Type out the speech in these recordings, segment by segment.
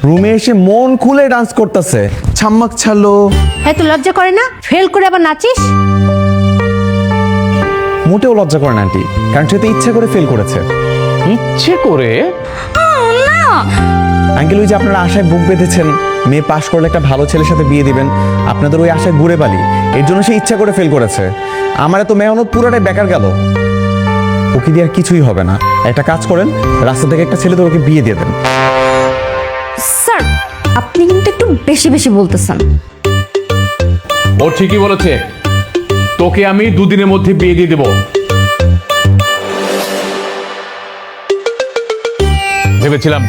রুমে এসে মন খুলে ডান্স করতেছে, ছাম্মাক ছালো। এত লজ্জা করে না? ফেল করে আবার নাচিস? মোটেও লজ্জা করে না আন্টি, কারণ সে তো ইচ্ছা করে ফেল করেছে। ইচ্ছে করে? না আঙ্কেল, ওই যে আপনারা আশায় বুক বেঁধেছেন মেয়ে পাশ করলে একটা ভালো ছেলের সাথে বিয়ে দিবেন, আপনাদের ওই আশায় ঘুরে বালি, এর জন্য সে ইচ্ছা করে ফেল করেছে। আমার এত মেহনত পুরোটাই বেকার গেল। ওকে দিয়ে আর কিছুই হবে না। একটা কাজ করেন, রাস্তা থেকে একটা ছেলে তো ওকে বিয়ে দিয়ে দেন। স্যার, আপনি কিন্তু একটু বেশি বেশি বলতেছেন। ও ঠিকই বলেছে, তোকে আমি দুদিনের মধ্যে বিয়ে দিয়ে দেব। ভেবেছিলাম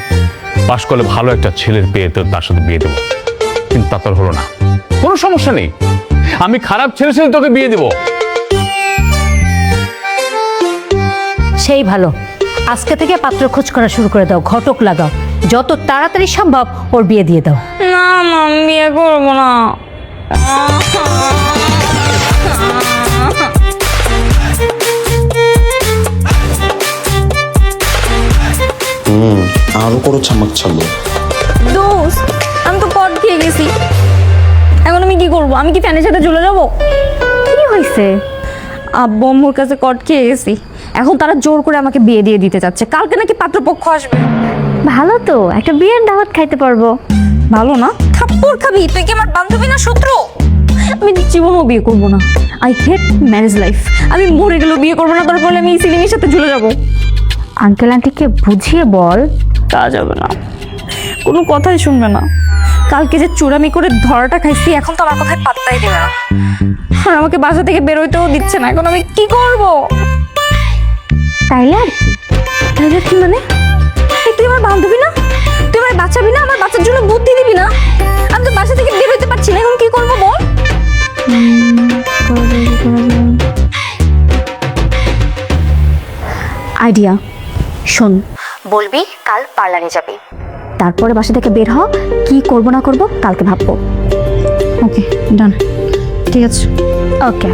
পাশ করলে ভালো একটা ছেলের বিয়ে, তো তার সাথে বিয়ে দেবো, কিন্তু তা তো আর হলো না। কোনো সমস্যা নেই, আমি খারাপ ছেলের সাথে তোকে বিয়ে দেবো। সেই ভালো, আজকে থেকে পাত্র খোঁজ করা শুরু করে দাও, ঘটক লাগাও, যত তাড়াতাড়ি সম্ভব ওর বিয়ে দিয়ে দাও। না মা, বিয়ে করবো না। আরো করো ছাম্মাক ছালো। দোস্ত, আমি তো কট খেয়ে গেছি, এখন আমি কি করবো? আমি কি ফ্যানের সাথে ঝুলে যাবো? কি হয়েছে? আব্বু আম্মুর কাছে কট খেয়ে গেছি, এখন তারা জোর করে আমাকে বিয়ে দিয়ে দিতে চাচ্ছে। কালকে নাকি পাত্রপক্ষ আসবে। ভালো তো, একটা বিয়ের দাওয়াত খাইতে পারবো। ভালো না? থাপ্পড় খাবি? তুই কি আমার বান্ধবী না শত্রু? আমি জীবনেও বিয়ে করবো না। I hate marriage life. আমি মরে গেলেও বিয়ে করবো না, তারপরে আমি এই সিলিমির সাথে ঝুলে যাবো। আঙ্কেল আন্টিকে বুঝিয়ে বল। তা যাবে না, কোনো কথাই শুনবে না। কালকে যে চুরামি করে ধরাটা খাইছি, এখন তো আমার কথায় পাত্তাই দেবে না, আর আমাকে বাসা থেকে বেরোইতেও দিচ্ছে না। এখন আমি কি করব? তাইলে আর কি? তাহলে কি মানে? এই তুই আমার বান্ধবী না? তুই আমার বাঁচাবি না? আমার বাচ্চার জন্য বুদ্ধি দিবি না? আমি তো বাসা থেকে বেরোইতে পারছি না, এখন কি করবো বল? আইডিয়া শোন, বলবি কাল পার্লারে যাবি, তারপরে বাসা থেকে বের হ, কি করব না করব কালকে ভাববো। ওকে, ডান, ঠিক আছে। ওকে।